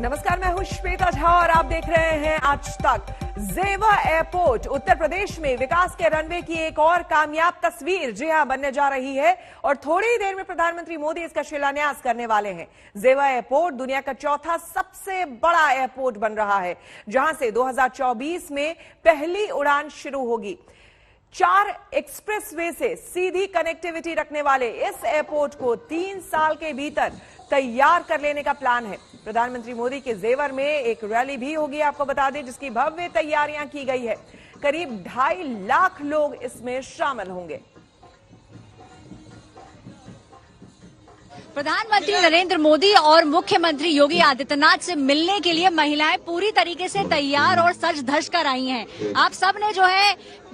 नमस्कार, मैं हूं श्वेता झा और आप देख रहे हैं आज तक। जेवा एयरपोर्ट उत्तर प्रदेश में विकास के रनवे की एक और कामयाब तस्वीर जी हां बनने जा रही है और थोड़ी ही देर में प्रधानमंत्री मोदी इसका शिलान्यास करने वाले हैं। जेवा एयरपोर्ट दुनिया का चौथा सबसे बड़ा एयरपोर्ट बन रहा है, जहां से 2024 में पहली उड़ान शुरू होगी। 4 एक्सप्रेसवे से सीधी कनेक्टिविटी रखने वाले इस एयरपोर्ट को 3 साल के भीतर तैयार कर लेने का प्लान है। प्रधानमंत्री मोदी के जेवर में एक रैली भी होगी, आपको बता दें, जिसकी भव्य तैयारियां की गई है। करीब 2.5 लाख लोग इसमें शामिल होंगे। प्रधानमंत्री नरेंद्र मोदी और मुख्यमंत्री योगी आदित्यनाथ से मिलने के लिए महिलाएं पूरी तरीके से तैयार और सज धज कर आई हैं। आप सब ने जो है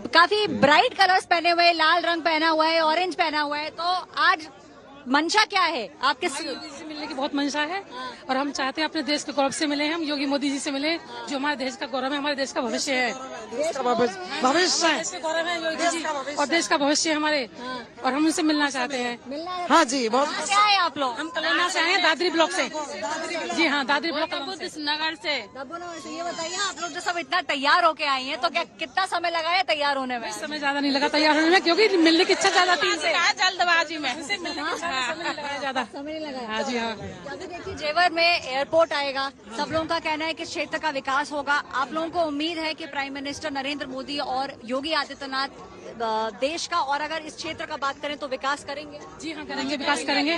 काफी ब्राइट कलर्स पहने हुए, लाल रंग पहना हुआ है, ऑरेंज पहना हुआ है। तो आज मंशा क्या है आपके? योगी जी से मिलने की बहुत मंशा है और हम चाहते हैं अपने देश के गौरव से मिले। हम योगी मोदी जी से मिले, जो हमारे देश का गौरव है, हमारे देश का भविष्य है। भविष्य है, गौरव है योगी जी और देश का भविष्य है हमारे, और हम उनसे मिलना चाहते हैं। हाँ जी, बहुत क्या है आप लोग? हम कल्याण से आए हैं, दादरी ब्लॉक से। जी हाँ, दादरी ब्लॉक नगर से। ये बताइए, आप लोग जो सब इतना तैयार होके आई हैं, तो क्या कितना समय लगा है तैयार होने में? समय ज्यादा नहीं लगा तैयार होने में, क्योंकि मिलने की इच्छा ज्यादा थी। जल्दबाजी में ज्यादा समय नहीं लगा। हाँ जी हाँ। अभी देखिए, जेवर में एयरपोर्ट आएगा। सब लोगों का कहना है कि क्षेत्र का विकास होगा। आप लोगों को उम्मीद है कि प्राइम मिनिस्टर नरेंद्र मोदी और योगी आदित्यनाथ देश का, और अगर इस क्षेत्र का बात करें तो विकास करेंगे? जी हाँ, करेंगे, विकास करेंगे।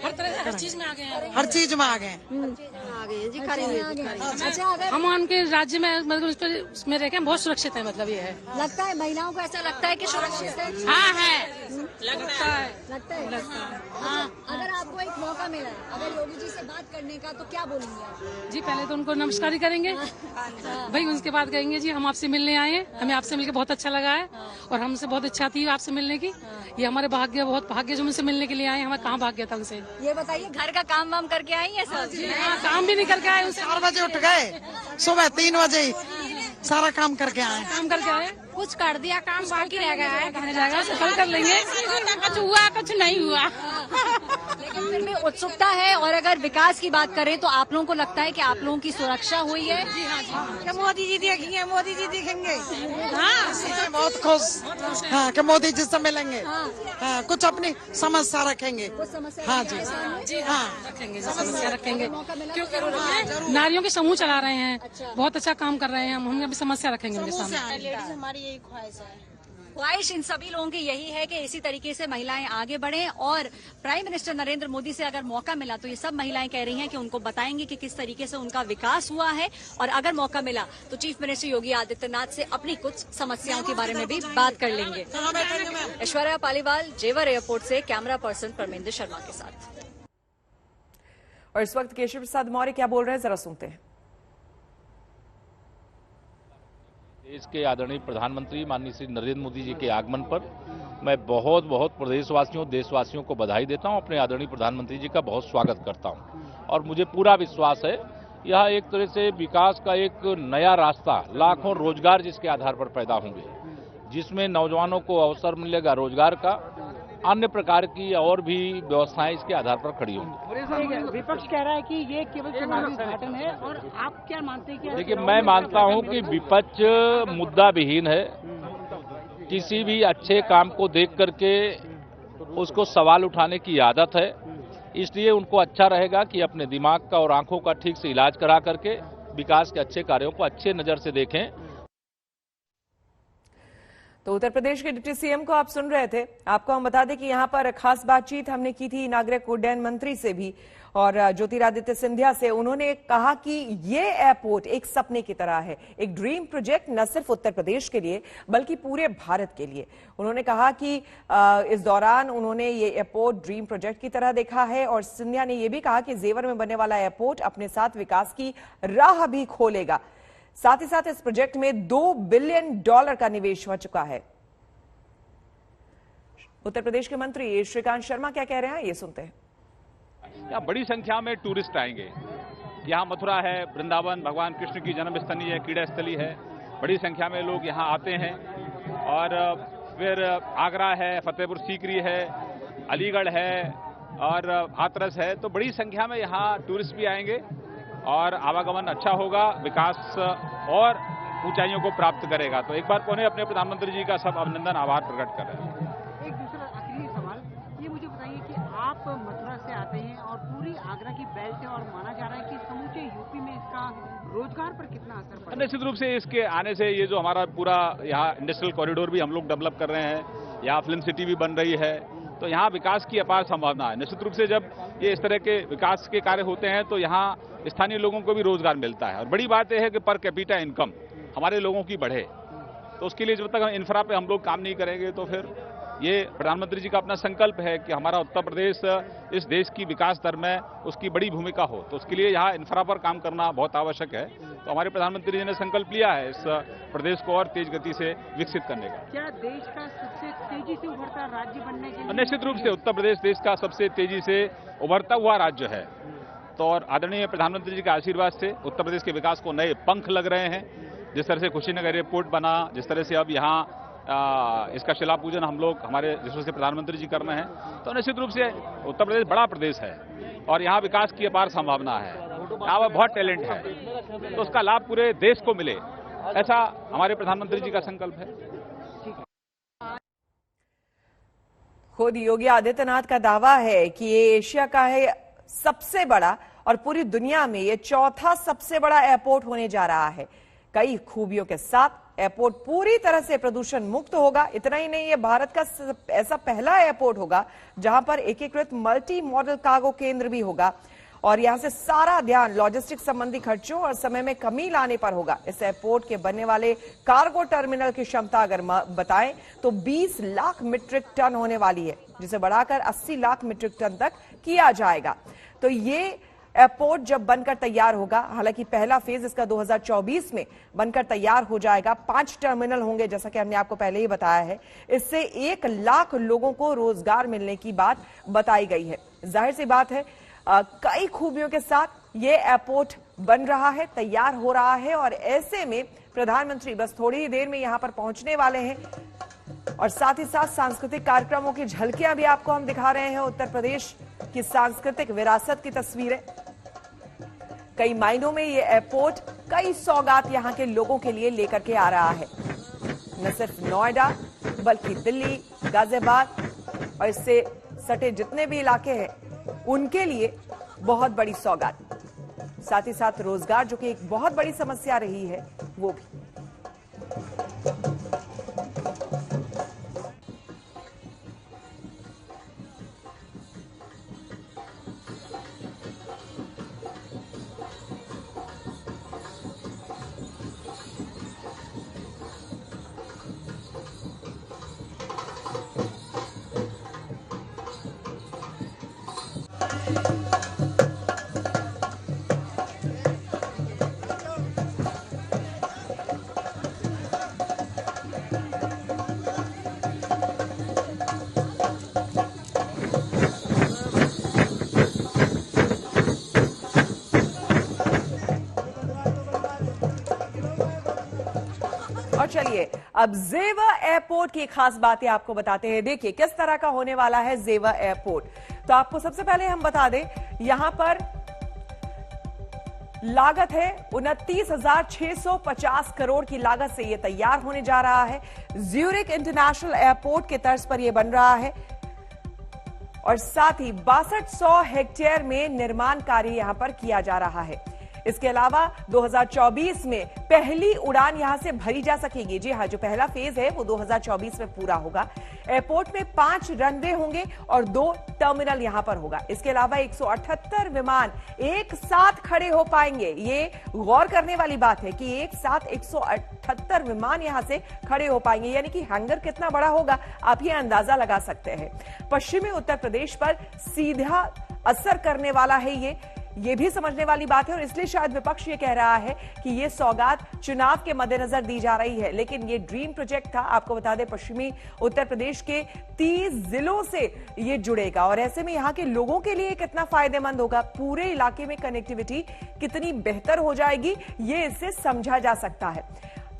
हर तरह हर चीज में आगे हैं। हर चीज में आगे जी, करेंगे। हम उनके राज्य में मतलब उसमें रह के बहुत सुरक्षित है, मतलब ये है। लगता है महिलाओं को ऐसा लगता है कि सुरक्षित है? हाँ है, लगता है। हाँ, अगर आपको एक मौका मिला है अगर योगी जी से बात करने का, तो क्या बोलेंगे आप? जी, पहले तो उनको नमस्कार ही करेंगे भाई, उसके बाद कहेंगे जी हम आपसे मिलने आए हैं, हमें आपसे मिलकर बहुत अच्छा लगा है और हमसे बहुत इच्छा थी आपसे मिलने की। ये हमारे बहुत भाग्य जो उनसे मिलने के लिए आए, हमें कहाँ भाग्य था उनसे। ये बताइए, घर का काम वाम करके आई है सब? हाँ, काम भी नहीं करके आए। 4 बजे उठ गए, सुबह 3 बजे सारा काम करके आए। कुछ कर दिया, काम बाकी रह गया है, कहने जाएगा कल कर लेंगे। कुछ हुआ, कुछ नहीं हुआ। लेकिन फिर भी उत्सुकता है। और अगर विकास की बात करें तो आप लोगों को लगता है कि आप लोगों की सुरक्षा हुई है? जी हाँ, जी हाँ। कि मोदी जी देखेंगे, मोदी जी दिखेंगे। हाँ, बहुत खुश। हाँ, कि मोदी जी से मिलेंगे। हाँ, कुछ अपनी समस्या रखेंगे। हाँ जी, जी हाँ, रखेंगे, समस्या रखेंगे, क्योंकि नारियों के समूह चला रहे हैं, बहुत अच्छा काम कर रहे हैं। हम अभी समस्या रखेंगे उनके सामने। हमारी यही ख्वाहिश है। ख्वाहिश इन सभी लोगों की यही है कि इसी तरीके से महिलाएं आगे बढ़ें। और प्राइम मिनिस्टर नरेंद्र मोदी से अगर मौका मिला तो ये सब महिलाएं कह रही हैं कि उनको बताएंगे कि किस तरीके से उनका विकास हुआ है, और अगर मौका मिला तो चीफ मिनिस्टर योगी आदित्यनाथ से अपनी कुछ समस्याओं के बारे में भी बात कर लेंगे। ऐश्वर्या पालीवाल, जेवर एयरपोर्ट से कैमरा पर्सन परमेंद्र शर्मा के साथ। और इस वक्त केशव प्रसाद मौर्य क्या बोल रहे हैं, जरा सुनते हैं। देश के आदरणीय प्रधानमंत्री माननीय श्री नरेंद्र मोदी जी के आगमन पर मैं बहुत प्रदेशवासियों, देशवासियों को बधाई देता हूं। अपने आदरणीय प्रधानमंत्री जी का बहुत स्वागत करता हूं और मुझे पूरा विश्वास है यह एक तरह से विकास का एक नया रास्ता, लाखों रोजगार जिसके आधार पर पैदा होंगे, जिसमें नौजवानों को अवसर मिलेगा रोजगार का, अन्य प्रकार की और भी व्यवस्थाएं इसके आधार पर खड़ी होंगी। विपक्ष कह रहा है कि ये केवल चुनावी उद्घाटन है, और आप क्या मानते हैं? देखिए, मैं मानता हूं कि विपक्ष मुद्दा विहीन है। किसी भी अच्छे काम को देख करके उसको सवाल उठाने की आदत है, इसलिए उनको अच्छा रहेगा कि अपने दिमाग का और आंखों का ठीक से इलाज करा करके विकास के अच्छे कार्यों को अच्छे नजर से देखें। तो उत्तर प्रदेश के डिप्टी सीएम को आप सुन रहे थे। आपको हम बता दें कि यहां पर खास बातचीत हमने की थी नागरिक उड्डयन मंत्री से भी और ज्योतिरादित्य सिंधिया से। उन्होंने कहा कि ये एयरपोर्ट एक सपने की तरह है, एक ड्रीम प्रोजेक्ट न सिर्फ उत्तर प्रदेश के लिए बल्कि पूरे भारत के लिए। उन्होंने कहा कि इस दौरान उन्होंने ये एयरपोर्ट ड्रीम प्रोजेक्ट की तरह देखा है। और सिंधिया ने यह भी कहा कि जेवर में बनने वाला एयरपोर्ट अपने साथ विकास की राह भी खोलेगा। साथ ही साथ इस प्रोजेक्ट में $2 बिलियन का निवेश हो चुका है। उत्तर प्रदेश के मंत्री श्रीकांत शर्मा क्या कह रहे हैं, ये सुनते हैं। यहाँ बड़ी संख्या में टूरिस्ट आएंगे। यहाँ मथुरा है, वृंदावन, भगवान कृष्ण की जन्मस्थली है, क्रीड़ा स्थली है, बड़ी संख्या में लोग यहाँ आते हैं। और फिर आगरा है, फतेहपुर सीकरी है, अलीगढ़ है और हाथरस है, तो बड़ी संख्या में यहाँ टूरिस्ट भी आएंगे। और आवागमन अच्छा होगा, विकास और ऊंचाइयों को प्राप्त करेगा। तो एक बार पुनः अपने प्रधानमंत्री जी का सब अभिनंदन, आभार प्रकट कर रहे हैं। एक दूसरा आखिरी सवाल, ये मुझे बताइए कि आप मथुरा से आते हैं और पूरी आगरा की बेल्ट है और माना जा रहा है कि समूचे यूपी में इसका रोजगार पर कितना असर पड़ा? निश्चित रूप से इसके आने से ये जो हमारा पूरा यहाँ इंडस्ट्रियल कॉरिडोर भी हम लोग डेवलप कर रहे हैं, यहाँ फिल्म सिटी भी बन रही है, तो यहाँ विकास की अपार संभावना है। निश्चित रूप से जब ये इस तरह के विकास के कार्य होते हैं तो यहाँ स्थानीय लोगों को भी रोजगार मिलता है। और बड़ी बात यह है कि पर कैपिटा इनकम हमारे लोगों की बढ़े, तो उसके लिए जब तक हम इंफ्रा पे हम लोग काम नहीं करेंगे तो फिर ये प्रधानमंत्री जी का अपना संकल्प है कि हमारा उत्तर प्रदेश इस देश की विकास दर में उसकी बड़ी भूमिका हो, तो उसके लिए यहाँ इंफ्रा पर काम करना बहुत आवश्यक है। तो हमारे प्रधानमंत्री जी ने संकल्प लिया है इस प्रदेश को और तेज गति से विकसित करने का। क्या देश का सबसे तेजी से उभरता राज्य बनने के लिए? निश्चित रूप से उत्तर प्रदेश देश का सबसे तेजी से उभरता हुआ राज्य है। तो और आदरणीय प्रधानमंत्री जी के आशीर्वाद से उत्तर प्रदेश के विकास को नए पंख लग रहे हैं। जिस तरह से कुशीनगर एयरपोर्ट बना, जिस तरह से अब यहाँ इसका शिला पूजन हम लोग हमारे जिस तरह से प्रधानमंत्री जी कर रहे हैं, तो निश्चित रूप से उत्तर प्रदेश बड़ा प्रदेश है और यहाँ विकास की अपार संभावना है, यहाँ पर बहुत टैलेंट है, तो उसका लाभ पूरे देश को मिले, ऐसा हमारे प्रधानमंत्री जी का संकल्प है। खुद योगी आदित्यनाथ का दावा है कि ये एशिया का है सबसे बड़ा और पूरी दुनिया में ये चौथा सबसे बड़ा एयरपोर्ट होने जा रहा है। कई खूबियों के साथ एयरपोर्ट पूरी तरह से प्रदूषण मुक्त होगा। इतना ही नहीं, ये भारत का ऐसा पहला एयरपोर्ट होगा जहां पर एकीकृत मल्टी मॉडल कार्गो केंद्र भी होगा और यहां से सारा ध्यान लॉजिस्टिक संबंधी खर्चों और समय में कमी लाने पर होगा। इस एयरपोर्ट के बनने वाले कार्गो टर्मिनल की क्षमता अगर बताएं तो 20 लाख मीट्रिक टन होने वाली है, जिसे बढ़ाकर 80 लाख मीट्रिक टन तक किया जाएगा। तो ये एयरपोर्ट जब बनकर तैयार होगा, हालांकि पहला फेज इसका 2024 में बनकर तैयार हो जाएगा। 5 टर्मिनल होंगे, जैसा कि हमने आपको पहले ही बताया है। इससे 1 लाख लोगों को रोजगार मिलने की बात बताई गई है। जाहिर सी बात है, कई खूबियों के साथ ये एयरपोर्ट बन रहा है, तैयार हो रहा है और ऐसे में प्रधानमंत्री बस थोड़ी ही देर में यहां पर पहुंचने वाले हैं और साथ ही साथ सांस्कृतिक कार्यक्रमों की झलकियां भी आपको हम दिखा रहे हैं। उत्तर प्रदेश की सांस्कृतिक विरासत की तस्वीरें, कई मायनों में ये एयरपोर्ट कई सौगात यहां के लोगों के लिए लेकर के आ रहा है। न सिर्फ नोएडा बल्कि दिल्ली, गाजियाबाद और इससे सटे जितने भी इलाके हैं उनके लिए बहुत बड़ी सौगात। साथ ही साथ रोजगार, जो कि एक बहुत बड़ी समस्या रही है, वो भी। और चलिए अब जेवा एयरपोर्ट की खास बातें आपको बताते हैं। देखिए किस तरह का होने वाला है जेवा एयरपोर्ट। तो आपको सबसे पहले हम बता दें, यहां पर लागत है 29,650 करोड़ की लागत से यह तैयार होने जा रहा है। ज्यूरिक इंटरनेशनल एयरपोर्ट के तर्ज पर यह बन रहा है और साथ ही 6200 हेक्टेयर में निर्माण कार्य यहां पर किया जा रहा है। इसके अलावा 2024 में पहली उड़ान यहां से भरी जा सकेगी। जी हां, जो पहला फेज है वो 2024 में पूरा होगा। एयरपोर्ट में 5 रनवे होंगे और 2 टर्मिनल यहां पर होगा। इसके अलावा 178 विमान एक साथ खड़े हो पाएंगे। ये गौर करने वाली बात है कि एक साथ 178 विमान यहां से खड़े हो पाएंगे, यानी कि हैंगर कितना बड़ा होगा आप ये अंदाजा लगा सकते हैं। पश्चिमी उत्तर प्रदेश पर सीधा असर करने वाला है ये भी समझने वाली बात है और इसलिए शायद विपक्ष ये कह रहा है कि ये सौगात चुनाव के मद्देनजर दी जा रही है, लेकिन ये ड्रीम प्रोजेक्ट था। आपको बता दें, पश्चिमी उत्तर प्रदेश के 30 जिलों से ये जुड़ेगा और ऐसे में यहाँ के लोगों के लिए कितना फायदेमंद होगा, पूरे इलाके में कनेक्टिविटी कितनी बेहतर हो जाएगी, ये इससे समझा जा सकता है।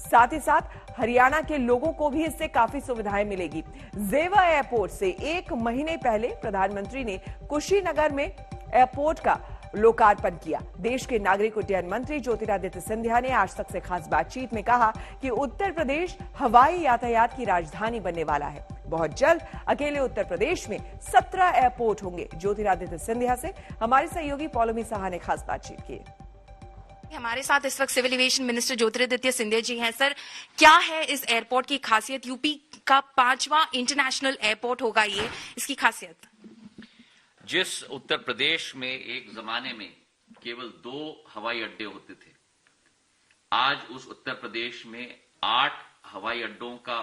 साथ ही साथ हरियाणा के लोगों को भी इससे काफी सुविधाएं मिलेगी। जेवा एयरपोर्ट से 1 महीने पहले प्रधानमंत्री ने कुशीनगर में एयरपोर्ट का लोकार्पण किया। देश के नागरिक उड्डयन मंत्री ज्योतिरादित्य सिंधिया ने आज तक से खास बातचीत में कहा कि उत्तर प्रदेश हवाई यातायात की राजधानी बनने वाला है। बहुत जल्द अकेले उत्तर प्रदेश में 17 एयरपोर्ट होंगे। ज्योतिरादित्य सिंधिया से हमारे सहयोगी पौलोमी साहा ने खास बातचीत की। हमारे साथ इस वक्त civil aviation minister Jyotiraditya Scindia ji हैं। सर, क्या है इस एयरपोर्ट की खासियत? यूपी का 5वां इंटरनेशनल एयरपोर्ट होगा ये, इसकी खासियत? जिस उत्तर प्रदेश में एक जमाने में केवल 2 हवाई अड्डे होते थे, आज उस उत्तर प्रदेश में 8 हवाई अड्डों का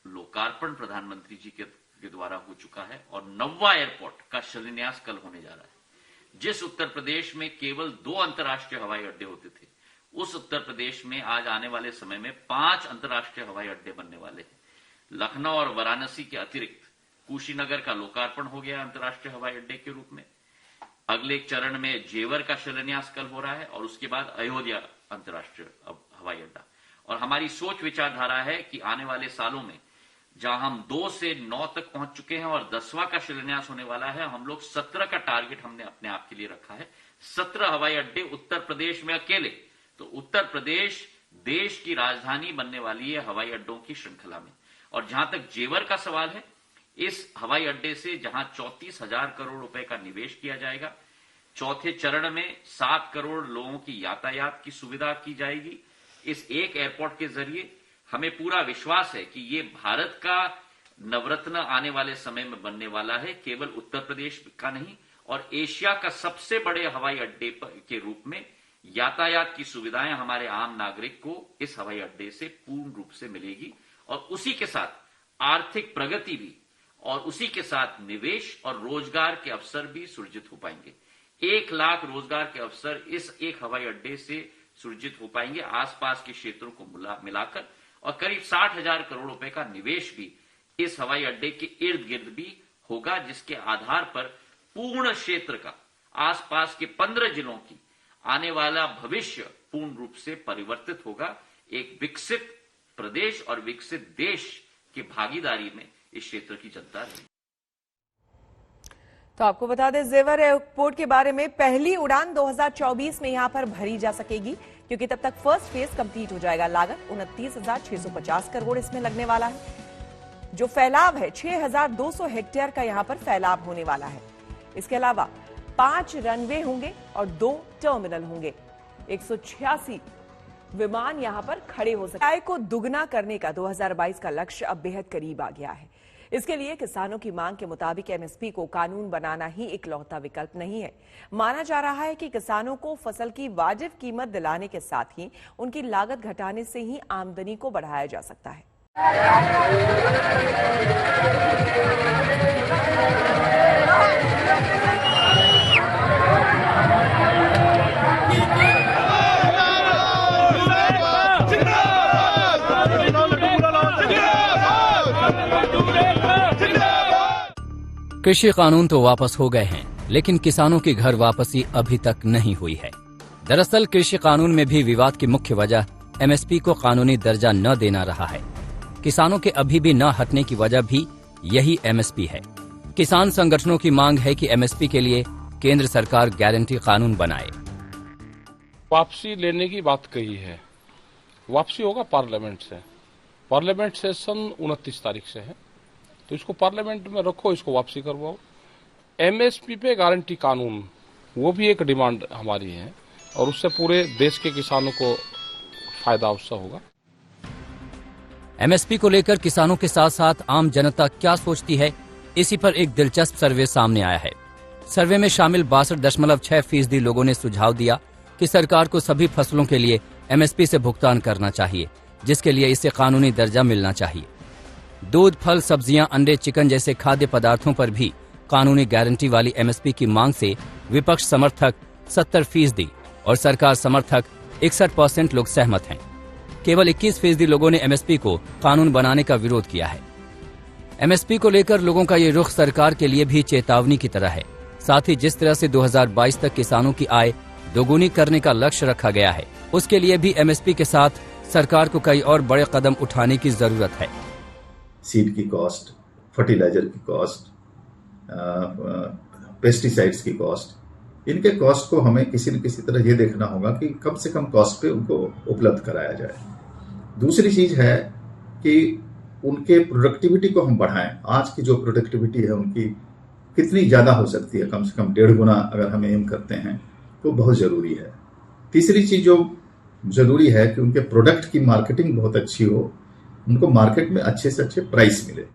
लोकार्पण प्रधानमंत्री जी के द्वारा हो चुका है और 9वां एयरपोर्ट का शिलान्यास कल होने जा रहा है। जिस उत्तर प्रदेश में केवल 2 अंतर्राष्ट्रीय हवाई अड्डे होते थे, उस उत्तर प्रदेश में आज आने वाले समय में 5 अंतर्राष्ट्रीय हवाई अड्डे बनने वाले हैं। लखनऊ और वाराणसी के अतिरिक्त कुशीनगर का लोकार्पण हो गया अंतर्राष्ट्रीय हवाई अड्डे के रूप में। अगले चरण में जेवर का शिलान्यास कल हो रहा है और उसके बाद अयोध्या अंतर्राष्ट्रीय हवाई अड्डा। और हमारी सोच विचारधारा है कि आने वाले सालों में जहां हम 2 से 9 तक पहुंच चुके हैं और 10वां का शिलान्यास होने वाला है, हम लोग 17 का टारगेट हमने अपने आप के लिए रखा है। 17 हवाई अड्डे उत्तर प्रदेश में अकेले। तो उत्तर प्रदेश देश की राजधानी बनने वाली है हवाई अड्डों की श्रृंखला में। और जहां तक जेवर का सवाल है, इस हवाई अड्डे से जहां 34,000 करोड़ रुपए का निवेश किया जाएगा, चौथे चरण में 7 करोड़ लोगों की यातायात की सुविधा की जाएगी। इस एक एयरपोर्ट के जरिए हमें पूरा विश्वास है कि ये भारत का नवरत्न आने वाले समय में बनने वाला है, केवल उत्तर प्रदेश का नहीं, और एशिया का सबसे बड़े हवाई अड्डे के रूप में यातायात की सुविधाएं हमारे आम नागरिक को इस हवाई अड्डे से पूर्ण रूप से मिलेगी। और उसी के साथ आर्थिक प्रगति भी, और उसी के साथ निवेश और रोजगार के अवसर भी सृजित हो पाएंगे। 1 लाख रोजगार के अवसर इस एक हवाई अड्डे से सृजित हो पाएंगे आसपास के क्षेत्रों को मिलाकर, और करीब 60,000 करोड़ रुपए का निवेश भी इस हवाई अड्डे के इर्द गिर्द भी होगा, जिसके आधार पर पूर्ण क्षेत्र का, आसपास के 15 जिलों की आने वाला भविष्य पूर्ण रूप से परिवर्तित होगा। एक विकसित प्रदेश और विकसित देश की भागीदारी में इस क्षेत्र की जनता रही। तो आपको बता दें, जेवर एयरपोर्ट के बारे में पहली उड़ान 2024 में यहां पर भरी जा सकेगी, क्योंकि तब तक फर्स्ट फेज कंप्लीट हो जाएगा। लागत 29,650 करोड़ इसमें लगने वाला है। जो फैलाव है 6,200 हेक्टेयर का यहां पर फैलाव होने वाला है। इसके अलावा 5 रनवे होंगे और 2 टर्मिनल होंगे। 186 विमान यहां पर खड़े हो सकते हैं। आय को दुगना करने का 2022 का लक्ष्य अब बेहद करीब आ गया है। इसके लिए किसानों की मांग के मुताबिक एमएसपी को कानून बनाना ही इकलौता विकल्प नहीं है। माना जा रहा है कि किसानों को फसल की वाजिब कीमत दिलाने के साथ ही उनकी लागत घटाने से ही आमदनी को बढ़ाया जा सकता है। कृषि कानून तो वापस हो गए हैं, लेकिन किसानों की घर वापसी अभी तक नहीं हुई है। दरअसल कृषि कानून में भी विवाद की मुख्य वजह एमएसपी को कानूनी दर्जा न देना रहा है। किसानों के अभी भी न हटने की वजह भी यही एमएसपी है। किसान संगठनों की मांग है कि एमएसपी के लिए केंद्र सरकार गारंटी कानून बनाए। वापसी लेने की बात कही है, वापसी होगा पार्लियामेंट से। पार्लियामेंट सेशन 29 तारीख से है, तो इसको पार्लियामेंट में रखो, इसको वापसी करवाओ। एमएसपी पे गारंटी कानून, वो भी एक डिमांड हमारी है, और उससे पूरे देश के किसानों को फायदा उससे होगा। एमएसपी को लेकर किसानों के साथ साथ आम जनता क्या सोचती है, इसी पर एक दिलचस्प सर्वे सामने आया है। सर्वे में शामिल 62.6% लोगों ने सुझाव दिया कि सरकार को सभी फसलों के लिए एमएसपी से भुगतान करना चाहिए, जिसके लिए इसे कानूनी दर्जा मिलना चाहिए। दूध, फल, सब्जियां, अंडे, चिकन जैसे खाद्य पदार्थों पर भी कानूनी गारंटी वाली एमएसपी की मांग से विपक्ष समर्थक 70% और सरकार समर्थक 61% लोग सहमत हैं। केवल 21% लोगों ने एमएसपी को कानून बनाने का विरोध किया है। एमएसपी को लेकर लोगों का ये रुख सरकार के लिए भी चेतावनी की तरह है। साथ ही जिस तरह से 2022 तक किसानों की आय दोगुनी करने का लक्ष्य रखा गया है, उसके लिए भी एमएसपी के साथ सरकार को कई और बड़े कदम उठाने की जरूरत है। सीड की कॉस्ट, फर्टिलाइजर की कॉस्ट, पेस्टिसाइड्स की कॉस्ट, इनके कॉस्ट को हमें किसी न किसी तरह ये देखना होगा कि कम से कम कॉस्ट पे उनको उपलब्ध कराया जाए। दूसरी चीज है कि उनके प्रोडक्टिविटी को हम बढ़ाएं। आज की जो प्रोडक्टिविटी है उनकी कितनी ज्यादा हो सकती है, कम से कम 1.5 गुना अगर हम एम करते हैं तो बहुत जरूरी है। तीसरी चीज जो जरूरी है कि उनके प्रोडक्ट की मार्केटिंग बहुत अच्छी हो, उनको मार्केट में अच्छे से अच्छे प्राइस मिले।